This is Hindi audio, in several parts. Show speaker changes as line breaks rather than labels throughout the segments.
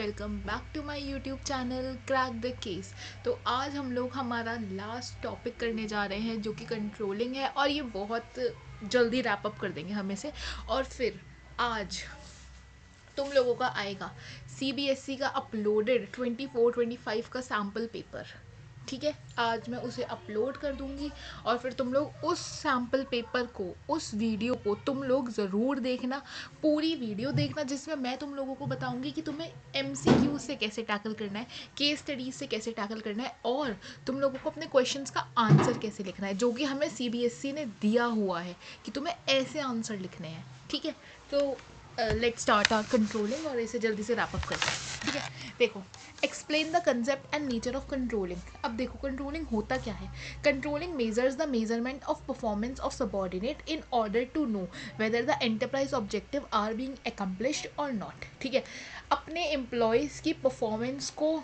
Welcome back to my YouTube channel crack the case. तो आज हम लोग हमारा लास्ट टॉपिक करने जा रहे हैं जो कि कंट्रोलिंग है, और ये बहुत जल्दी रैप अप कर देंगे हम इसे। और फिर आज तुम लोगों का आएगा सीबीएसई का अपलोडेड 24-25 का सैम्पल पेपर। ठीक है, आज मैं उसे अपलोड कर दूंगी और फिर तुम लोग उस सैम्पल पेपर को, उस वीडियो को तुम लोग ज़रूर देखना, पूरी वीडियो देखना, जिसमें मैं तुम लोगों को बताऊंगी कि तुम्हें एमसीक्यू से कैसे टैकल करना है, केस स्टडीज से कैसे टैकल करना है, और तुम लोगों को अपने क्वेश्चंस का आंसर कैसे लिखना है, जो कि हमें सीबीएसई ने दिया हुआ है कि तुम्हें ऐसे आंसर लिखने हैं। ठीक है, तो लेट स्टार्ट आवर कंट्रोलिंग और इसे जल्दी से रैप अप करते हैं। ठीक है, देखो, explain the concept and nature of controlling. अब देखो कंट्रोलिंग होता क्या है। Controlling measures the measurement of performance of subordinate in order to know whether the enterprise objective are being accomplished or not. ठीक है, अपने एम्प्लॉयज़ की परफॉर्मेंस को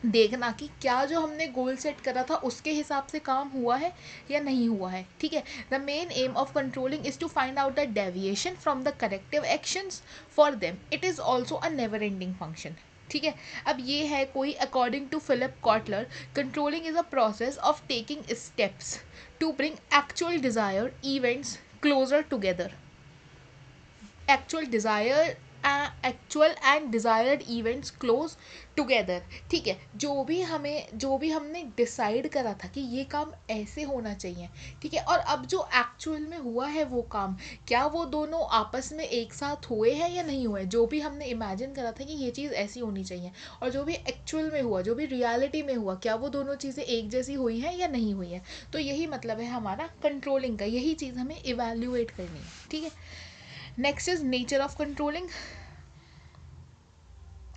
देखना कि क्या जो हमने गोल सेट करा था उसके हिसाब से काम हुआ है या नहीं हुआ है। ठीक है, the main aim of controlling is to find out the deviation from the corrective actions for them. It is also a never ending function. ठीक है, अब ये है कोई, according to Philip Kotler, controlling is a process of taking steps to bring actual desire events closer together. Actual desire actual and desired events close together. ठीक है, जो भी हमने डिसाइड करा था कि ये काम ऐसे होना चाहिए, ठीक है, और अब जो एक्चुअल में हुआ है वो काम, क्या वो दोनों आपस में एक साथ हुए हैं या नहीं हुए। जो भी हमने इमेजिन करा था कि ये चीज़ ऐसी होनी चाहिए, और जो भी एक्चुअल में हुआ, जो भी रियलिटी में हुआ, क्या वो दोनों चीज़ें एक जैसी हुई हैं या नहीं हुई हैं। तो यही मतलब है हमारा कंट्रोलिंग का, यही चीज़ हमें इवेल्युएट करनी है। ठीक है, next is nature of controlling.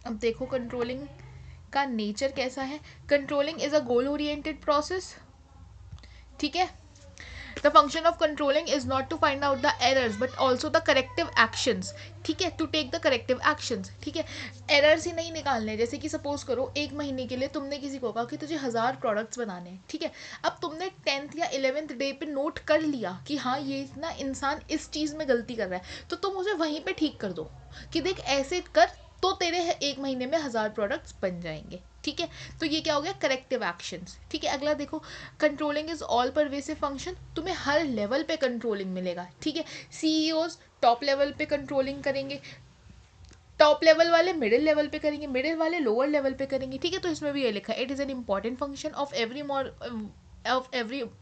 अब देखो कंट्रोलिंग का नेचर कैसा है। Controlling is a goal oriented process. ठीक है, the function of controlling is not to find out the errors but also the corrective actions. ठीक है, to take the corrective actions. ठीक है, एरर्स ही नहीं निकालने। जैसे कि सपोज करो, एक महीने के लिए तुमने किसी को कहा कि तुझे 1000 प्रोडक्ट्स बनाने हैं। ठीक है, अब तुमने 10th या 11th डे पे नोट कर लिया कि हाँ ये ना इंसान इस चीज़ में गलती कर रहा है, तो तुम उसे वहीं पे ठीक कर दो कि देख ऐसे कर, तो तेरे एक महीने में 1000 प्रोडक्ट्स बन जाएंगे। ठीक है, तो ये क्या हो गया, करेक्टिव एक्शंस। ठीक है, अगला देखो, controlling is all pervasive function. तुम्हें हर लेवल पे कंट्रोलिंग मिलेगा। ठीक है, सीईओज टॉप लेवल पे कंट्रोलिंग करेंगे, टॉप लेवल वाले मिडिल लेवल पे करेंगे, मिडिल वाले लोअर लेवल पे करेंगे। ठीक है, तो इसमें भी ये लिखा है, it is an important function of every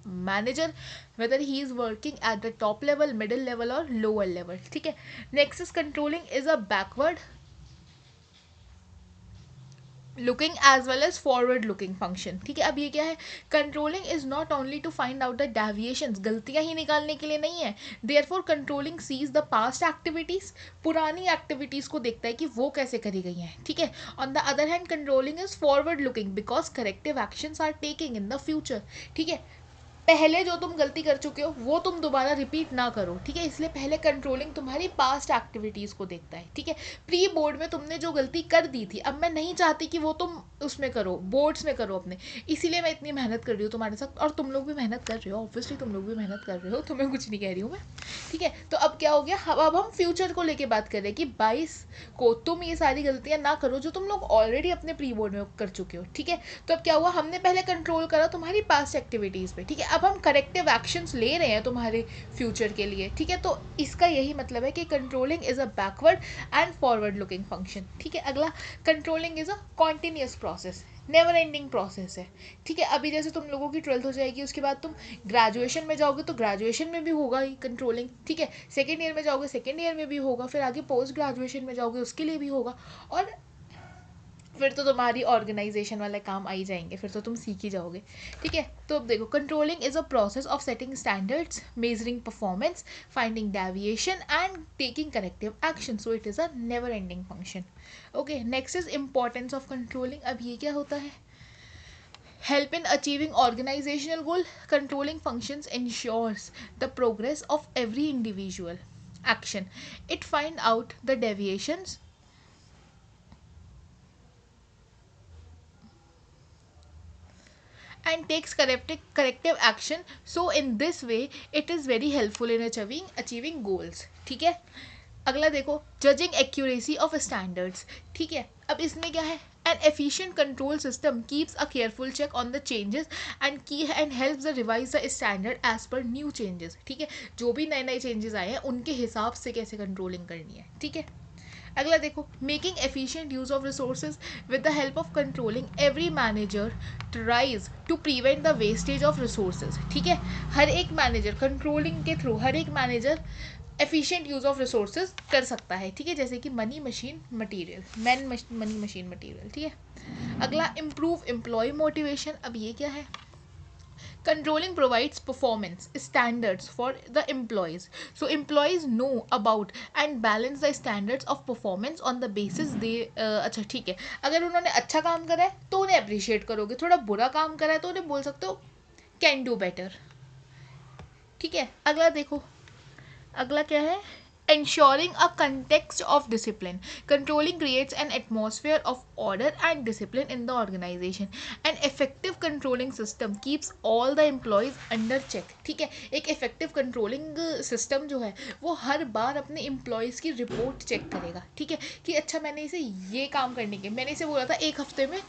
manager whether he is working at the top level, middle level or lower level. ठीक है, next is controlling is a backward looking as well as forward looking function. ठीक है, अब ये क्या है, controlling is not only to find out the deviations, गलतियां ही निकालने के लिए नहीं है। Therefore controlling sees the past activities, पुरानी एक्टिविटीज को देखता है कि वो कैसे करी गई हैं। ठीक है, on the other hand controlling is forward looking because corrective actions are taking in the future. ठीक है, पहले जो तुम गलती कर चुके हो वो तुम दोबारा रिपीट ना करो। ठीक है, इसलिए पहले कंट्रोलिंग तुम्हारी पास्ट एक्टिविटीज़ को देखता है। ठीक है, प्री बोर्ड में तुमने जो गलती कर दी थी, अब मैं नहीं चाहती कि वो तुम उसमें करो, बोर्ड्स में करो अपने, इसीलिए मैं इतनी मेहनत कर रही हूँ तुम्हारे साथ, और तुम लोग भी मेहनत कर रहे हो, ऑब्वियसली तुम लोग भी मेहनत कर रहे हो, तुम्हें कुछ नहीं कह रही हूँ मैं। ठीक है, तो अब क्या हो गया, अब हम फ्यूचर को लेके बात कर रहे हैं कि 22 को तुम ये सारी गलतियां ना करो जो तुम लोग ऑलरेडी अपने प्री बोर्ड में कर चुके हो। ठीक है, तो अब क्या हुआ, हमने पहले कंट्रोल करा तुम्हारी पास्ट एक्टिविटीज़ पे। ठीक है, अब हम करेक्टिव एक्शंस ले रहे हैं तुम्हारे फ्यूचर के लिए। ठीक है, तो इसका यही मतलब है कि controlling is a backward and forward looking function. ठीक है, अगला, controlling is a continuous process, never ending process है। ठीक है, अभी जैसे तुम लोगों की 12th हो जाएगी, उसके बाद तुम ग्रेजुएशन में जाओगे तो ग्रेजुएशन में भी होगा ही कंट्रोलिंग। ठीक है, सेकेंड ईयर में जाओगे, सेकेंड ईयर में भी होगा, फिर आगे पोस्ट ग्रेजुएशन में जाओगे उसके लिए भी होगा, और फिर तो तुम्हारी ऑर्गेनाइजेशन वाले काम आ ही जाएंगे, फिर तो तुम सीख ही जाओगे। ठीक है, तो अब देखो, controlling is a process of setting standards, measuring performance, finding deviation and taking corrective action, so it is a never ending function. Okay, next is importance of controlling. अब ये क्या होता है, help in achieving organizational goal. Controlling functions ensures the progress of every individual action. It find out the deviations and takes corrective action. So in this way it is very helpful in achieving goals. ठीक है, अगला देखो, जजिंग एक्यूरेसी ऑफ स्टैंडर्ड्स। ठीक है, अब इसमें क्या है, an efficient control system keeps a careful check on the changes and helps the revise the standard as per new changes। ठीक है, जो भी नए नए चेंजेस आए हैं उनके हिसाब से कैसे कंट्रोलिंग करनी है। ठीक है, अगला देखो, making efficient use of resources with the help of controlling every manager tries to prevent the wastage of resources. ठीक है, हर एक मैनेजर कंट्रोलिंग के थ्रू हर एक manager efficient use of resources कर सकता है। ठीक है, जैसे कि money machine material, money machine material. ठीक है, अगला इम्प्रूव एम्प्लॉय मोटिवेशन। अब ये क्या है, controlling provides performance standards for the employees, so employees know about and balance the standards of performance on the basis they अच्छा ठीक है, अगर उन्होंने अच्छा काम करा है तो उन्हें अप्रिशिएट करोगे, थोड़ा बुरा काम करा है तो उन्हें बोल सकते हो कैन डू बेटर। ठीक है, अगला देखो, अगला क्या है, ensuring a context of discipline, controlling creates an atmosphere of order and discipline in the organization, an effective controlling system keeps all the employees under check। ठीक है, एक effective controlling system जो है वो हर बार अपने employees की रिपोर्ट चेक करेगा। ठीक है, कि अच्छा मैंने इसे ये काम करने के, मैंने इसे बोला था एक हफ्ते में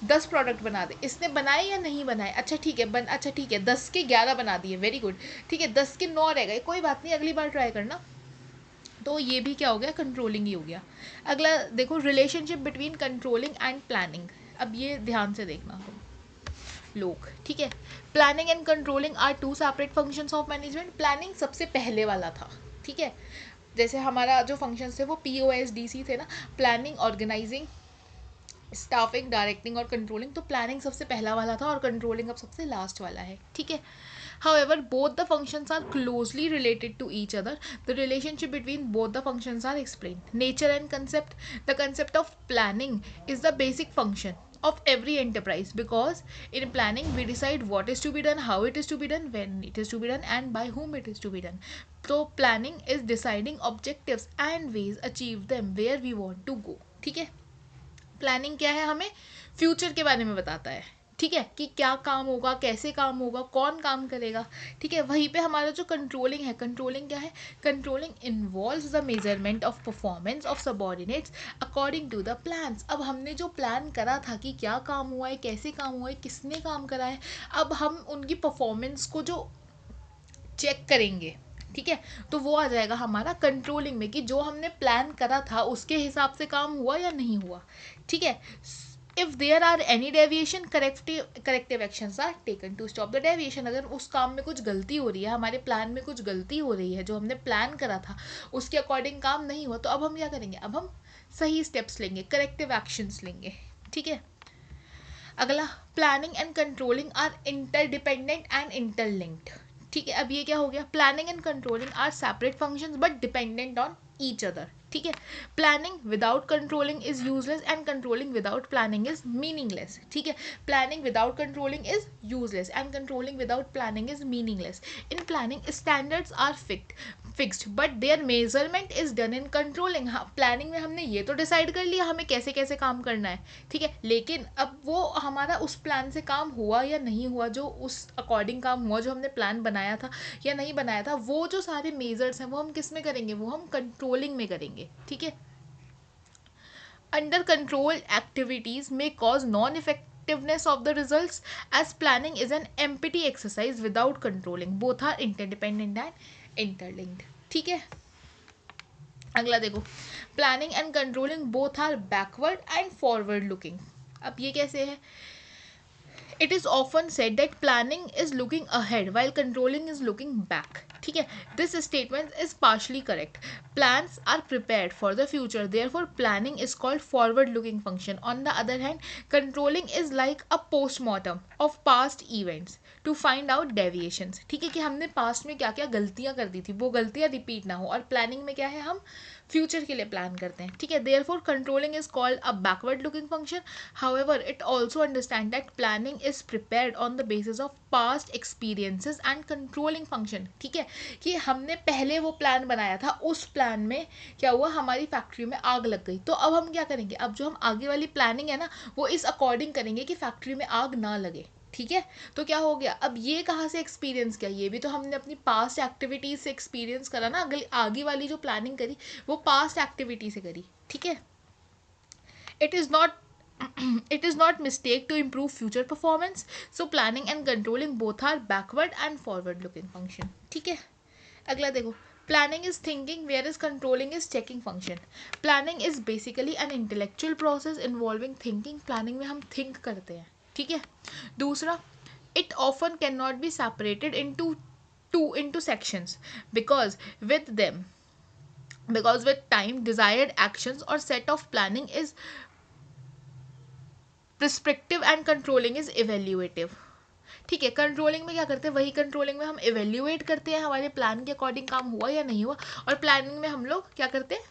10 प्रोडक्ट बना दे, इसने बनाए या नहीं बनाए, अच्छा ठीक है अच्छा ठीक है 10 के 11 बना दिए, वेरी गुड। ठीक है, 10 के 9 रह गए, कोई बात नहीं, अगली बार ट्राई करना। तो ये भी क्या हो गया, कंट्रोलिंग ही हो गया। अगला देखो, relationship between controlling and planning. अब ये ध्यान से देखना तुम लोग। ठीक है, planning and controlling are two separate functions of management. Planning सबसे पहले वाला था। ठीक है, जैसे हमारा जो फंक्शंस थे वो POSDC थे ना, प्लानिंग, ऑर्गेनाइजिंग, स्टाफिंग, डायरेक्टिंग और कंट्रोलिंग। तो प्लानिंग सबसे पहला वाला था और कंट्रोलिंग अब सबसे लास्ट वाला है। ठीक है, however both the functions are closely related to each other, the relationship between both the functions are explained, nature and concept। The concept of planning is the basic function of every enterprise, because in planning we decide what is to be done, how it is to be done, when it is to be done and by whom it is to be done। So planning is deciding objectives and ways achieve them where we want to go। ठीक है, प्लानिंग क्या है, हमें फ्यूचर के बारे में बताता है। ठीक है, कि क्या काम होगा, कैसे काम होगा, कौन काम करेगा। ठीक है, वहीं पे हमारा जो कंट्रोलिंग है, कंट्रोलिंग क्या है, controlling involves the measurement of performance of subordinates according to the plans. अब हमने जो प्लान करा था कि क्या काम हुआ है, कैसे काम हुआ है, किसने काम करा है, अब हम उनकी परफॉर्मेंस को जो चेक करेंगे। ठीक है, तो वो आ जाएगा हमारा कंट्रोलिंग में, कि जो हमने प्लान करा था उसके हिसाब से काम हुआ या नहीं हुआ। ठीक है, if there are any deviation, corrective actions are taken to stop the deviation. अगर उस काम में कुछ गलती हो रही है, हमारे प्लान में कुछ गलती हो रही है, जो हमने प्लान करा था उसके अकॉर्डिंग काम नहीं हुआ, तो अब हम क्या करेंगे, अब हम सही स्टेप्स लेंगे, करेक्टिव एक्शंस लेंगे। ठीक है, अगला, planning and controlling are interdependent and interlinked. ठीक है, अब ये क्या हो गया, planning and controlling are separate functions but dependent on each other. ठीक है, planning without controlling is useless and controlling without planning is meaningless. ठीक है, planning without controlling is useless and controlling without planning is meaningless. In planning standards are fixed but their measurement is done in controlling. हाँ, प्लानिंग में हमने ये तो डिसाइड कर लिया हमें कैसे कैसे काम करना है। ठीक है, लेकिन अब वो हमारा उस प्लान से काम हुआ या नहीं हुआ, जो उस अकॉर्डिंग काम हुआ, जो हमने प्लान बनाया था या नहीं बनाया था, वो जो सारे मेजर्स हैं वो हम किस में करेंगे, वो हम कंट्रोलिंग में करेंगे। ठीक है, अंडर कंट्रोल एक्टिविटीज में cause non effectiveness of the results, as planning is an empty exercise without controlling, both are interdependent and interlinked। ठीक है, अगला देखो, planning and controlling both are backward and forward looking. अब ये कैसे है, it is often said that planning is looking ahead while controlling is looking back। ठीक है, this statement is partially correct, plans are prepared for the future, therefore planning is called forward looking function। on the other hand, controlling is like a postmortem of past events to find out deviations। ठीक है, कि हमने पास्ट में क्या क्या गलतियां कर दी थी, वो गलतियां रिपीट ना हो, और प्लानिंग में क्या है, हम फ्यूचर के लिए प्लान करते हैं। ठीक है, therefore controlling is called a backward looking function. However it also understand that planning is prepared on the basis of past experiences and controlling function. ठीक है, कि हमने पहले वो प्लान बनाया था, उस प्लान में क्या हुआ, हमारी फैक्ट्री में आग लग गई, तो अब हम क्या करेंगे, अब जो हम आगे वाली प्लानिंग है ना, वो इस अकॉर्डिंग करेंगे कि फैक्ट्री में आग ना लगे। ठीक है। तो क्या हो गया, अब ये कहाँ से एक्सपीरियंस किया, ये भी तो हमने अपनी पास्ट एक्टिविटीज से एक्सपीरियंस करा ना, अगली आगे वाली जो प्लानिंग करी वो पास्ट एक्टिविटी से करी, ठीक है। It is not it is not mistake to improve future performance, so planning and controlling both are backward and forward looking function, ठीक है। अगला देखो, planning is thinking whereas controlling is checking function. Planning is basically an intellectual process involving thinking. Planning में हम think करते हैं, ठीक है। दूसरा, it often cannot be separated into sections because with time desired actions or set of planning is prescriptive and controlling is evaluative, ठीक है। कंट्रोलिंग में क्या करते हैं, वही कंट्रोलिंग में हम इवेल्युएट करते हैं हमारे प्लान के अकॉर्डिंग काम हुआ या नहीं हुआ, और प्लानिंग में हम लोग क्या करते हैं,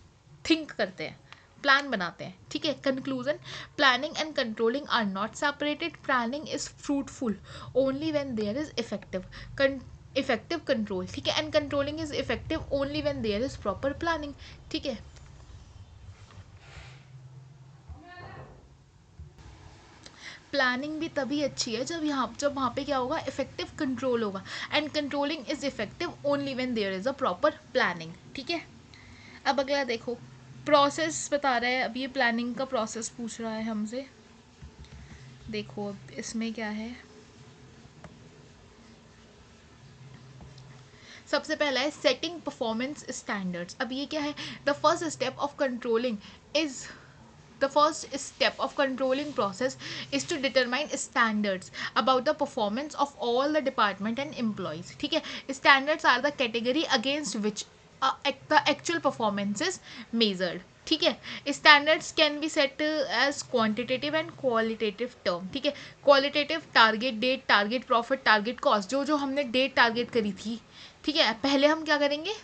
थिंक करते हैं, प्लान बनाते हैं, ठीक है। Conclusion, planning and controlling are not separated, planning is fruitful only when there is effective control, ठीक है, and controlling is effective only when there is proper planning, ठीक है। प्लानिंग भी तभी अच्छी है जब वहाँ पे क्या होगा, इफेक्टिव कंट्रोल होगा, and controlling is effective only when there is a proper planning, ठीक है। अब अगला देखो, प्रोसेस बता रहा है, अब ये प्लानिंग का प्रोसेस पूछ रहा है हमसे। देखो अब इसमें क्या है, सबसे पहला है सेटिंग परफॉर्मेंस स्टैंडर्ड्स। अब ये क्या है, the first step of controlling is the first step of controlling process is to determine standards about the performance of all the department and employees, ठीक है। standards are the category against which the actual performance is measured, ठीक है। Standards can be set as quantitative and qualitative term, ठीक है। Qualitative, target date, target profit, target cost, जो हमने डेट टारगेट करी थी, ठीक है। पहले हम क्या करेंगे,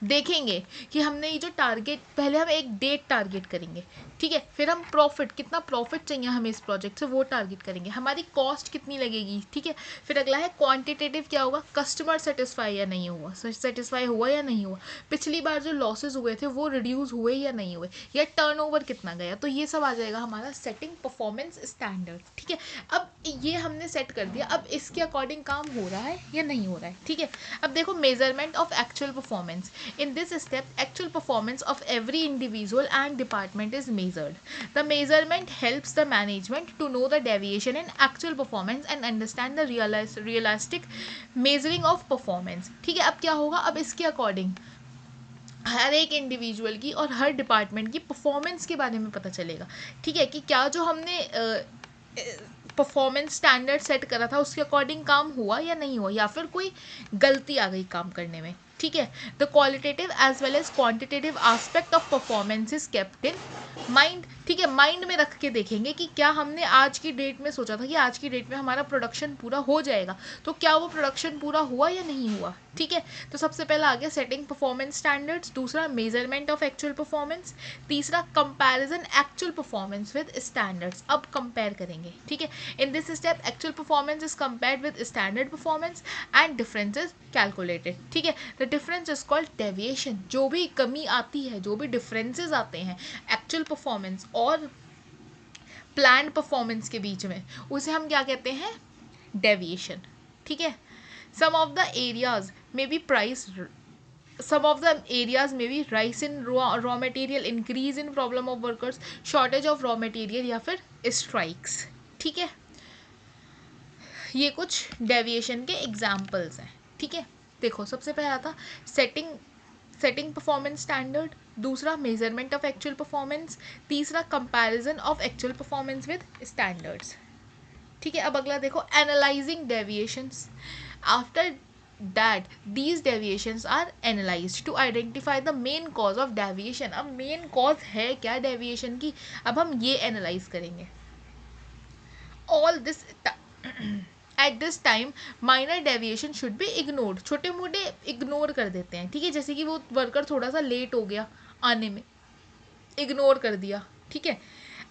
देखेंगे कि हमने ये जो टारगेट, पहले हम एक डेट टारगेट करेंगे, ठीक है। फिर हम प्रॉफिट, कितना प्रॉफिट चाहिए हमें इस प्रोजेक्ट से, वो टारगेट करेंगे। हमारी कॉस्ट कितनी लगेगी, ठीक है। फिर अगला है क्वांटिटेटिव, क्या होगा, कस्टमर सेटिस्फाई या नहीं हुआ, सेटिस्फाई हुआ या नहीं हुआ, पिछली बार जो लॉसेज हुए थे वो रिड्यूस हुए या नहीं हुए, या टर्नओवर कितना गया, तो ये सब आ जाएगा हमारा सेटिंग परफॉर्मेंस स्टैंडर्ड, ठीक है। अब ये हमने सेट कर दिया, अब इसके अकॉर्डिंग काम हो रहा है या नहीं हो रहा है, ठीक है। अब देखो, measurement of actual performance. In this step, actual performance of every individual and department is measured. The measurement helps the management to know the deviation in actual performance and understand the realistic measuring of performance, ठीक है। अब क्या होगा, अब इसके अकॉर्डिंग हर एक इंडिविजुअल की और हर डिपार्टमेंट की परफॉर्मेंस के बारे में पता चलेगा, ठीक है, कि क्या जो हमने परफॉर्मेंस स्टैंडर्ड सेट करा था उसके अकॉर्डिंग काम हुआ या नहीं हुआ, या फिर कोई गलती आ गई काम करने में, ठीक है। The qualitative as well as quantitative aspect of performance is kept in mind, ठीक है। माइंड में रख के देखेंगे कि क्या हमने आज की डेट में सोचा था कि आज की डेट में हमारा प्रोडक्शन पूरा हो जाएगा, तो क्या वो प्रोडक्शन पूरा हुआ या नहीं हुआ, ठीक है। तो सबसे पहला आ गया सेटिंग परफॉर्मेंस स्टैंडर्ड्स, दूसरा मेजरमेंट ऑफ एक्चुअल परफॉर्मेंस, तीसरा comparison actual performance with standards, अब कंपेयर करेंगे, ठीक है। In this step actual performance is compared with standard performance and difference is calculated, ठीक है। The difference is called deviation, जो भी कमी आती है, जो भी डिफरेंसेस आते हैं एक्चुअल परफॉर्मेंस और प्लान्ड परफॉर्मेंस के बीच में, उसे हम क्या कहते हैं, डेविएशन, ठीक है। some of the areas may be rise in raw material, increase in problem of workers, shortage of raw material या फिर strikes, ठीक है। ये कुछ डेविएशन के एग्जाम्पल्स हैं, ठीक है। देखो, सबसे पहला था सेटिंग परफॉर्मेंस स्टैंडर्ड, दूसरा मेजरमेंट ऑफ एक्चुअल परफॉर्मेंस, तीसरा comparison of actual performance with standards, ठीक है। अब अगला देखो, analysing deviations. After that these deviations are analyzed to identify the main cause of deviation। अब मेन कॉज है क्या डेविएशन की, अब हम ये एनालाइज करेंगे। all this at this time minor deviation should be ignored, छोटे मोटे इग्नोर कर देते हैं, ठीक है। जैसे कि वो वर्कर थोड़ा सा लेट हो गया आने में, इग्नोर कर दिया, ठीक है।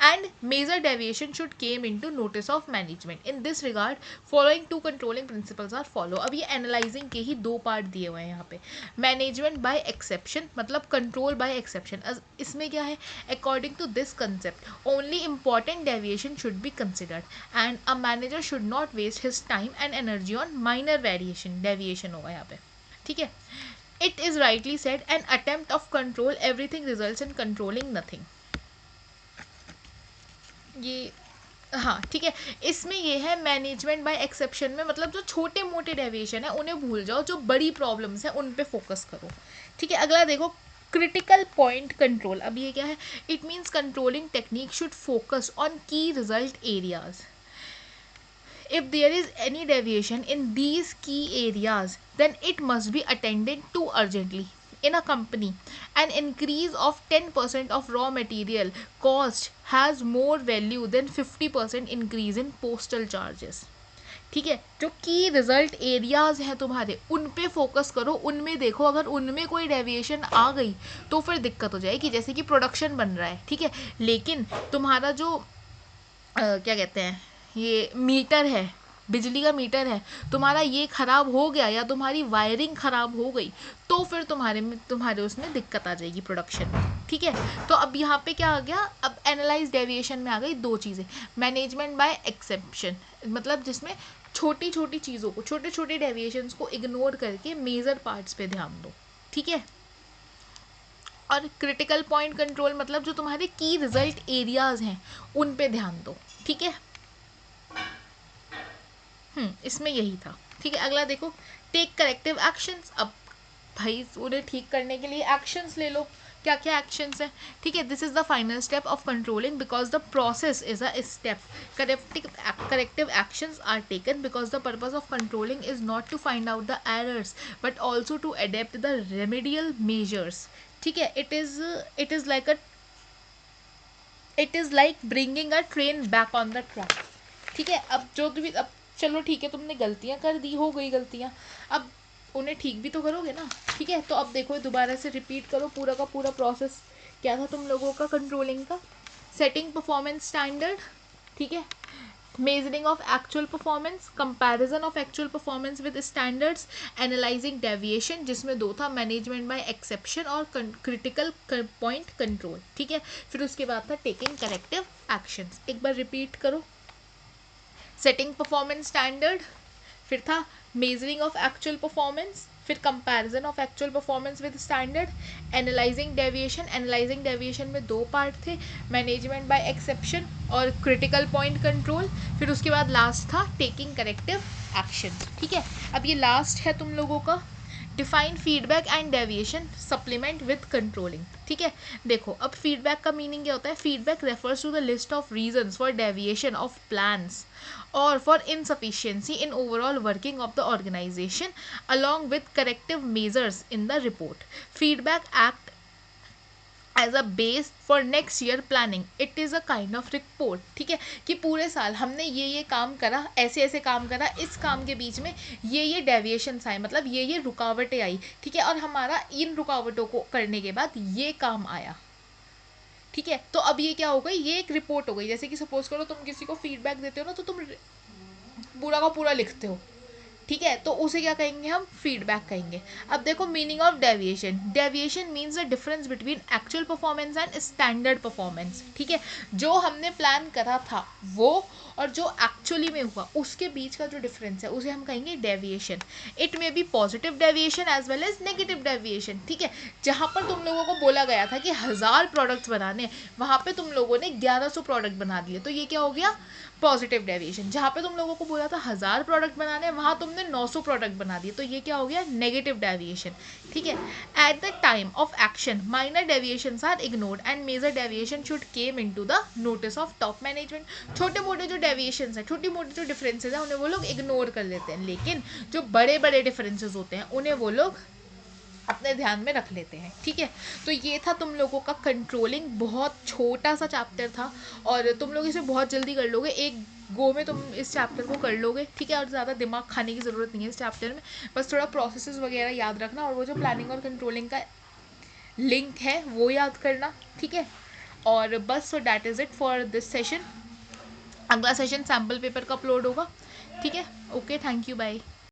and major deviation should came into notice of management. In this regard following two controlling principles are follow. अब ये एनालाइजिंग के ही दो पार्ट दिए हुए हैं यहाँ पे. मैनेजमेंट बाय एक्सेप्शन मतलब कंट्रोल बाय एक्सेप्शन. इसमें क्या है, according to this concept only important deviation should be considered and a manager should not waste his time and energy on minor variation deviation होगा यहाँ पे. ठीक है. It is rightly said, an attempt of control everything results in controlling nothing. ये हाँ ठीक है. इसमें ये है मैनेजमेंट बाय एक्सेप्शन में मतलब जो छोटे मोटे डेविएशन है उन्हें भूल जाओ, जो बड़ी प्रॉब्लम्स है उन पे फोकस करो. ठीक है. अगला देखो क्रिटिकल पॉइंट कंट्रोल. अब ये क्या है, it means controlling technique should focus on key result areas. If there is any deviation in these key areas, then it must be attended to urgently. In a company, an increase of 10% of raw material cost has more value than 50% increase in postal charges. ठीक है. जो की रिजल्ट एरियाज हैं तुम्हारे उन पे फोकस करो, उनमें देखो. अगर उनमें कोई डेविएशन आ गई तो फिर दिक्कत हो जाएगी. जैसे कि प्रोडक्शन बन रहा है, ठीक है, लेकिन तुम्हारा जो क्या कहते हैं ये मीटर है, बिजली का मीटर है, तुम्हारा ये ख़राब हो गया या तुम्हारी वायरिंग ख़राब हो गई तो फिर तुम्हारे उसमें दिक्कत आ जाएगी प्रोडक्शन में. ठीक है. तो अब यहाँ पे क्या आ गया, अब एनालाइज डेविएशन में आ गई दो चीज़ें. मैनेजमेंट बाय एक्सेप्शन मतलब जिसमें छोटी छोटी चीज़ों को, छोटे छोटे डेविएशंस को इग्नोर करके मेजर पार्ट्स पे ध्यान दो. ठीक है. और क्रिटिकल पॉइंट कंट्रोल मतलब जो तुम्हारे की रिजल्ट एरियाज हैं उन पे ध्यान दो. ठीक है. इसमें यही था. ठीक है. अगला देखो टेक करेक्टिव एक्शंस. अब भाई उन्हें ठीक करने के लिए एक्शंस ले लो. क्या क्या एक्शंस हैं. ठीक है. This is the final step of controlling because the process is a step. Corrective actions are taken because the purpose of controlling is not to find out the errors but also to adapt the remedial measures. ठीक है. It is like bringing a train back on the track. ठीक है. अब जो भी, अब चलो ठीक है, तुमने गलतियां कर दी, हो गई गलतियां, अब उन्हें ठीक भी तो करोगे ना. ठीक है. तो अब देखो दोबारा से रिपीट करो पूरा का पूरा प्रोसेस क्या था तुम लोगों का कंट्रोलिंग का. Setting performance standard. ठीक है. Measuring of actual performance, comparison of actual performance with standards, analysing deviation जिसमें दो था, मैनेजमेंट बाय एक्सेप्शन और क्रिटिकल पॉइंट कंट्रोल. ठीक है. फिर उसके बाद था टेकिंग करेक्टिव एक्शंस. एक बार रिपीट करो. सेटिंग परफॉर्मेंस स्टैंडर्ड, फिर था मेजरिंग ऑफ एक्चुअल परफॉर्मेंस, फिर comparison of actual performance with standard, analysing deviation. Analysing deviation में दो पार्ट थे, मैनेजमेंट बाय एक्सेप्शन और क्रिटिकल पॉइंट कंट्रोल. फिर उसके बाद लास्ट था टेकिंग करेक्टिव एक्शन. ठीक है. अब ये लास्ट है तुम लोगों का define feedback and deviation supplement with controlling. ठीक है. देखो अब फीडबैक का मीनिंग क्या होता है. Feedback refers to the list of reasons for deviation of plans or for insufficiency in overall working of the organization along with corrective measures in the report. Feedback act as a base for next year planning. It is a kind of report. ठीक है. कि पूरे साल हमने ये काम करा, ऐसे ऐसे काम करा, इस काम के बीच में ये डेविएशंस आए, मतलब ये रुकावटें आई. ठीक है. और हमारा इन रुकावटों को करने के बाद ये काम आया. ठीक है. तो अब ये क्या हो गई, ये एक रिपोर्ट हो गई. जैसे कि सपोज करो तुम किसी को फीडबैक देते हो ना, तो तुम पूरा का पूरा लिखते हो. ठीक है. तो उसे क्या कहेंगे हम, फीडबैक कहेंगे. अब देखो meaning of deviation. Deviation means the difference between actual performance and standard performance. ठीक है. जो हमने प्लान करा था वो और जो एक्चुअली में हुआ उसके बीच का जो डिफरेंस है उसे हम कहेंगे deviation. It may be positive deviation as well as negative deviation. ठीक है. जहाँ पर तुम लोगों को बोला गया था कि 1000 प्रोडक्ट्स बनाने, वहाँ पे तुम लोगों ने 1100 प्रोडक्ट बना दिए, तो ये क्या हो गया, पॉजिटिव डेविएशन. जहाँ पे तुम लोगों को बोला था 1000 प्रोडक्ट बनाने, वहाँ तुमने 900 प्रोडक्ट बना दिए, तो ये क्या हो गया, नेगेटिव डेविएशन. ठीक है. At the time of action minor deviations are ignored and major deviation should came into the notice of top management. छोटे मोटे जो डेविएशंस हैं, छोटी मोटी जो डिफरेंसेस हैं, उन्हें वो लोग इग्नोर कर लेते हैं, लेकिन जो बड़े बड़े डिफरेंसेस होते हैं उन्हें वो लोग अपने ध्यान में रख लेते हैं. ठीक है. तो ये था तुम लोगों का कंट्रोलिंग. बहुत छोटा सा चैप्टर था और तुम लोग इसे बहुत जल्दी कर लोगे, एक गो में तुम इस चैप्टर को कर लोगे. ठीक है. और ज़्यादा दिमाग खाने की ज़रूरत नहीं है इस चैप्टर में, बस थोड़ा प्रोसेसेस वगैरह याद रखना और वो जो प्लानिंग और कंट्रोलिंग का लिंक है वो याद करना. ठीक है. और बस, so that is it for this session. अगला सेशन सैम्पल पेपर का अपलोड होगा, ठीक है। Okay, thank you, bye.